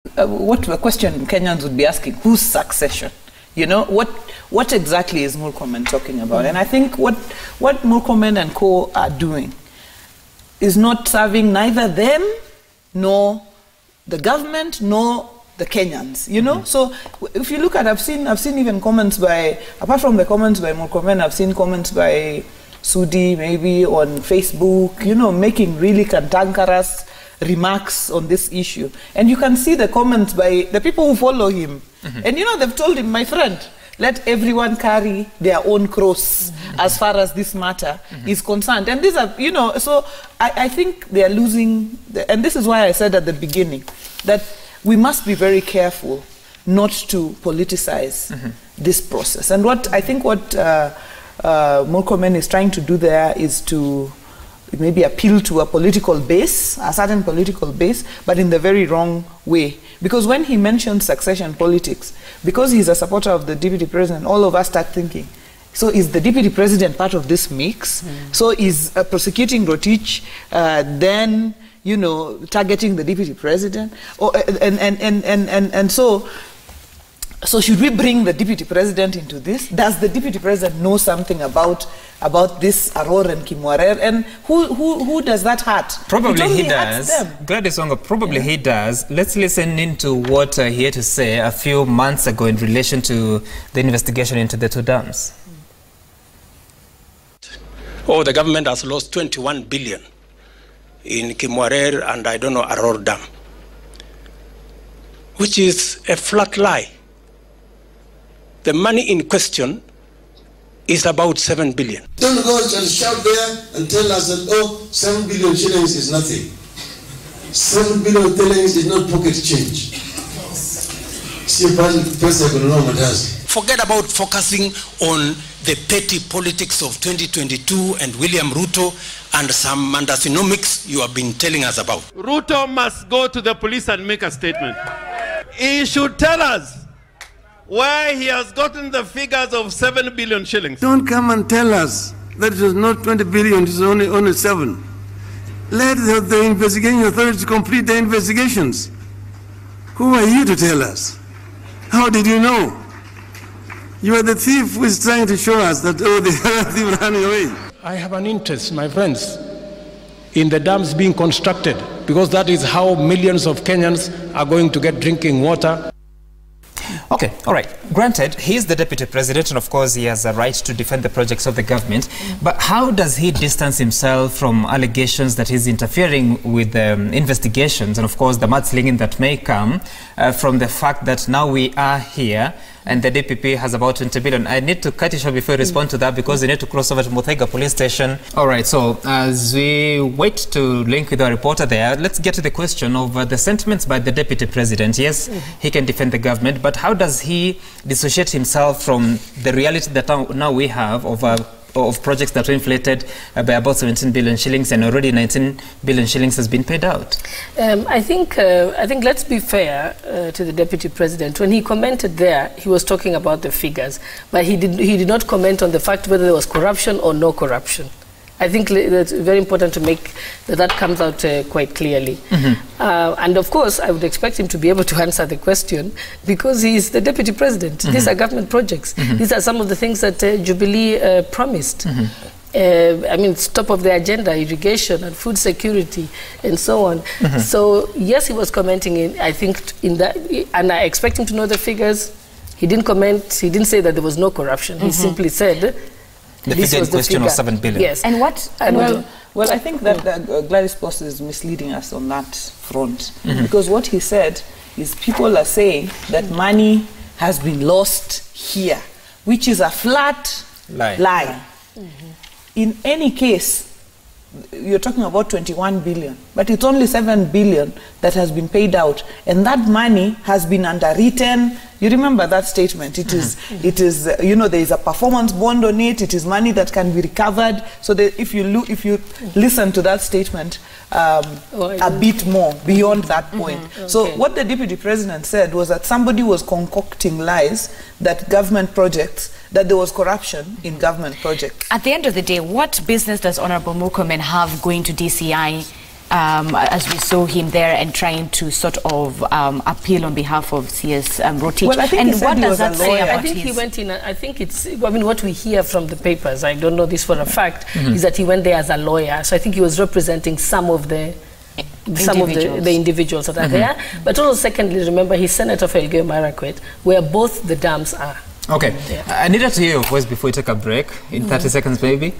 what the question Kenyans would be asking, whose succession? You know, what exactly is Murkomen talking about? And I think what Murkomen and co are doing is not serving neither them, nor the government, nor the Kenyans, you know? So if you look at, I've seen even comments by, apart from the comments by Murkomen, I've seen comments by Sudi, maybe on Facebook, you know, making really cantankerous remarks on this issue. And you can see the comments by the people who follow him. And you know, they've told him, my friend, let everyone carry their own cross as far as this matter is concerned. And these are, you know, so I think they are losing, and this is why I said at the beginning that we must be very careful not to politicize this process. And what I think what Murkomen is trying to do there is to maybe appeal to a political base, a certain political base, but in the very wrong way. Because when he mentions succession politics, because he's a supporter of the deputy president, all of us start thinking, so is the deputy president part of this mix? So is prosecuting Rotich then, you know, targeting the deputy president? Or, and so should we bring the deputy president into this? Does the deputy president know something about this Arror and Kimwarer? And who does that hurt? Probably he does. Gladys Wahungu, probably he does. Let's listen into what he had to say a few months ago in relation to the investigation into the two dams. Oh, the government has lost 21 billion in Kimwarer and I don't know, Arror Dam, which is a flat lie. The money in question is about 7 billion. Don't go and shout there and tell us that, oh, 7 billion shillings is nothing. 7 billion shillings is not pocket change. Forget about focusing on the petty politics of 2022 and William Ruto and some mandacinomics you have been telling us about. Ruto must go to the police and make a statement. He should tell us where he has gotten the figures of 7 billion shillings. Don't come and tell us that it was not 20 billion, it is only 7. Let the investigating authorities complete the investigations. Who are you to tell us? How did you know? You are the thief who is trying to show us that, oh, the thief running away. I have an interest, my friends, in the dams being constructed, because that is how millions of Kenyans are going to get drinking water. Okay, all right. Granted, he's the deputy president, and of course he has a right to defend the projects of the government. But how does he distance himself from allegations that he's interfering with investigations, and of course the mudslinging that may come from the fact that now we are here and the DPP has about 20 billion. I need to cut it short before you respond to that because we need to cross over to Muthaiga police station. All right, so as we wait to link with our reporter there, let's get to the question of the sentiments by the deputy president. Yes, he can defend the government, but how does he dissociate himself from the reality that now we have of projects that were inflated by about 17 billion shillings, and already 19 billion shillings has been paid out? I think let's be fair to the deputy president. When he commented there, he was talking about the figures, but he did not comment on the fact whether there was corruption or no corruption. I think that's very important to make that comes out quite clearly. And of course, I would expect him to be able to answer the question because he is the deputy president. These are government projects. These are some of the things that Jubilee promised. I mean, it's top of the agenda, irrigation and food security and so on. So yes, he was commenting in, I think, in that, and I expect him to know the figures. He didn't comment, he didn't say that there was no corruption. He simply said, the figure in question was 7 billion. Yes. And what? Well, I think that Gladys Post is misleading us on that front. Because what he said is people are saying that money has been lost here, which is a flat lie. In any case, you're talking about 21 billion, but it's only 7 billion that has been paid out. And that money has been underwritten. You remember that statement. It is, you know, there is a performance bond on it. It is money that can be recovered. So that if you listen to that statement a bit more beyond that point. So what the deputy president said was that somebody was concocting lies that government projects, that there was corruption in government projects. At the end of the day, what business does Honorable Murkomen have going to DCI as we saw him there and trying to sort of appeal on behalf of CS Rotich. Well, I think and what does that say about I think he went in, I think it's, I mean, what we hear from the papers, I don't know this for a fact, is that he went there as a lawyer. So I think he was representing some of the individuals that are there. But also, secondly, remember, he's Senator for Elgeyo Marakwet, where both the dams are. Okay. I needed to hear your voice before we take a break, in 30 seconds maybe.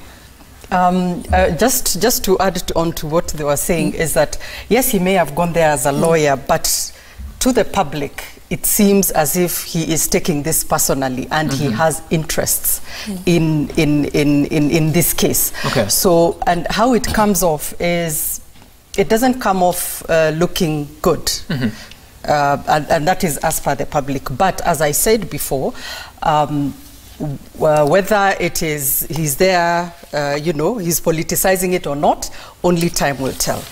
Just to add on to what they were saying is that, yes, he may have gone there as a lawyer, but to the public, it seems as if he is taking this personally and he has interests in this case. Okay. So, and how it comes off is, it doesn't come off looking good. And that is as per the public. But as I said before, whether it is he's there, you know, he's politicizing it or not, only time will tell.